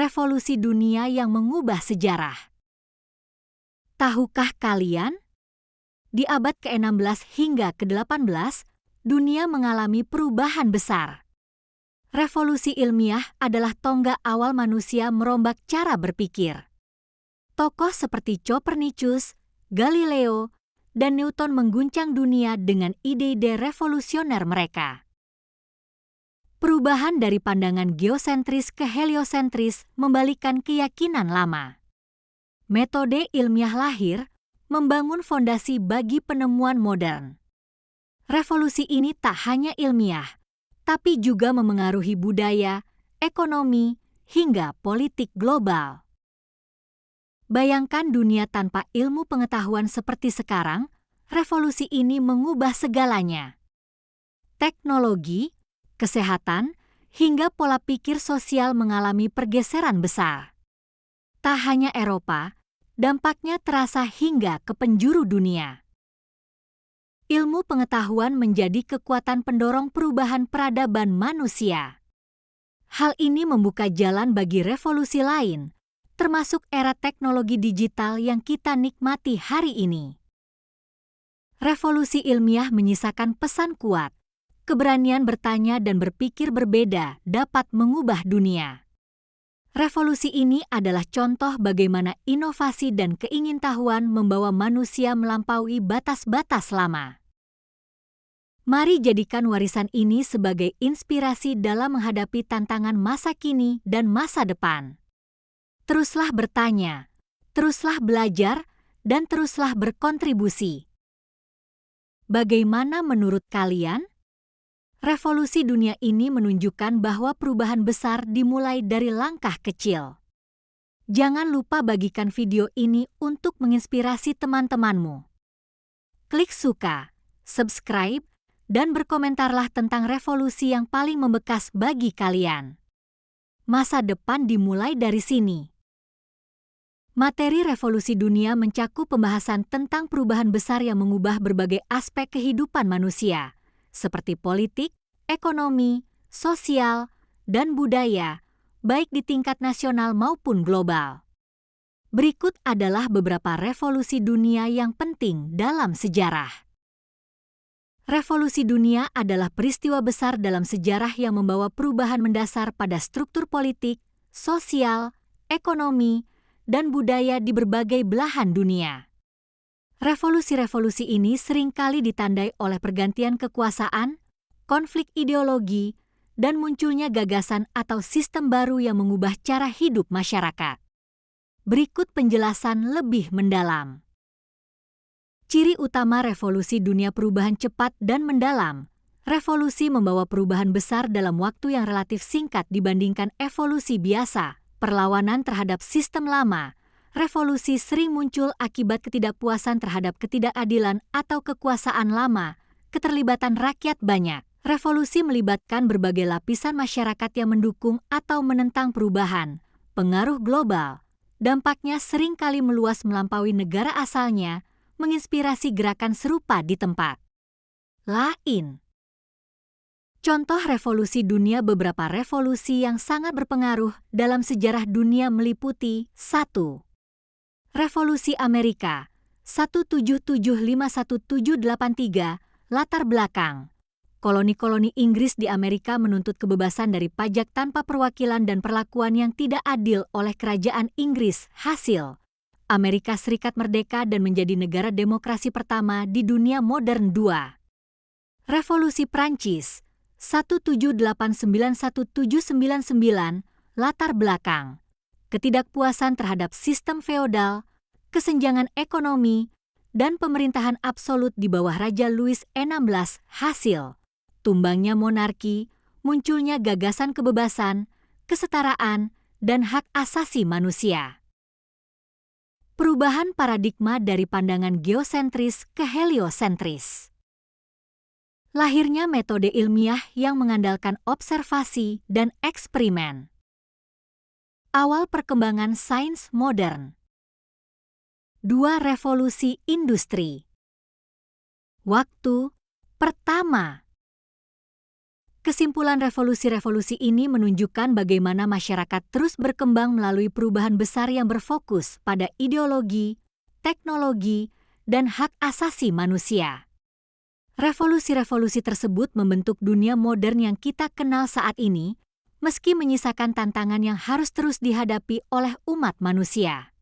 revolusi dunia yang mengubah sejarah. Tahukah kalian? Di abad ke-16 hingga ke-18, dunia mengalami perubahan besar. Revolusi ilmiah adalah tonggak awal manusia merombak cara berpikir. Tokoh seperti Copernicus, Galileo, dan Newton mengguncang dunia dengan ide-ide revolusioner mereka. Perubahan dari pandangan geosentris ke heliosentris membalikkan keyakinan lama. Metode ilmiah lahir, membangun fondasi bagi penemuan modern. Revolusi ini tak hanya ilmiah, tapi juga memengaruhi budaya, ekonomi, hingga politik global. Bayangkan dunia tanpa ilmu pengetahuan seperti sekarang, revolusi ini mengubah segalanya. Teknologi, kesehatan, hingga pola pikir sosial mengalami pergeseran besar. Tak hanya Eropa, dampaknya terasa hingga ke penjuru dunia. Ilmu pengetahuan menjadi kekuatan pendorong perubahan peradaban manusia. Hal ini membuka jalan bagi revolusi lain, termasuk era teknologi digital yang kita nikmati hari ini. Revolusi ilmiah menyisakan pesan kuat, keberanian bertanya dan berpikir berbeda dapat mengubah dunia. Revolusi ini adalah contoh bagaimana inovasi dan keingintahuan membawa manusia melampaui batas-batas lama. Mari jadikan warisan ini sebagai inspirasi dalam menghadapi tantangan masa kini dan masa depan. Teruslah bertanya, teruslah belajar, dan teruslah berkontribusi. Bagaimana menurut kalian? Revolusi dunia ini menunjukkan bahwa perubahan besar dimulai dari langkah kecil. Jangan lupa bagikan video ini untuk menginspirasi teman-temanmu. Klik suka, subscribe, dan berkomentarlah tentang revolusi yang paling membekas bagi kalian. Masa depan dimulai dari sini. Materi revolusi dunia mencakup pembahasan tentang perubahan besar yang mengubah berbagai aspek kehidupan manusia, seperti politik, ekonomi, sosial, dan budaya, baik di tingkat nasional maupun global. Berikut adalah beberapa revolusi dunia yang penting dalam sejarah. Revolusi dunia adalah peristiwa besar dalam sejarah yang membawa perubahan mendasar pada struktur politik, sosial, ekonomi, dan budaya di berbagai belahan dunia. Revolusi-revolusi ini seringkali ditandai oleh pergantian kekuasaan, konflik ideologi, dan munculnya gagasan atau sistem baru yang mengubah cara hidup masyarakat. Berikut penjelasan lebih mendalam. Ciri utama revolusi dunia: perubahan cepat dan mendalam. Revolusi membawa perubahan besar dalam waktu yang relatif singkat dibandingkan evolusi biasa. Perlawanan terhadap sistem lama. Revolusi sering muncul akibat ketidakpuasan terhadap ketidakadilan atau kekuasaan lama, keterlibatan rakyat banyak. Revolusi melibatkan berbagai lapisan masyarakat yang mendukung atau menentang perubahan. Pengaruh global. Dampaknya seringkali meluas melampaui negara asalnya, menginspirasi gerakan serupa di tempat lain. Contoh revolusi dunia: beberapa revolusi yang sangat berpengaruh dalam sejarah dunia meliputi 1. Revolusi Amerika 1775-1783. Latar belakang: koloni-koloni Inggris di Amerika menuntut kebebasan dari pajak tanpa perwakilan dan perlakuan yang tidak adil oleh kerajaan Inggris. Hasil: Amerika Serikat merdeka dan menjadi negara demokrasi pertama di dunia modern. 2. Revolusi Prancis 1789-1799. Latar belakang: ketidakpuasan terhadap sistem feodal, kesenjangan ekonomi, dan pemerintahan absolut di bawah Raja Louis XVI. Hasil: tumbangnya monarki, munculnya gagasan kebebasan, kesetaraan, dan hak asasi manusia. Perubahan paradigma dari pandangan geosentris ke heliosentris. Lahirnya metode ilmiah yang mengandalkan observasi dan eksperimen. Awal perkembangan sains modern. 2. Revolusi industri. Waktu pertama. Kesimpulan revolusi-revolusi ini menunjukkan bagaimana masyarakat terus berkembang melalui perubahan besar yang berfokus pada ideologi, teknologi, dan hak asasi manusia. Revolusi-revolusi tersebut membentuk dunia modern yang kita kenal saat ini, meski menyisakan tantangan yang harus terus dihadapi oleh umat manusia.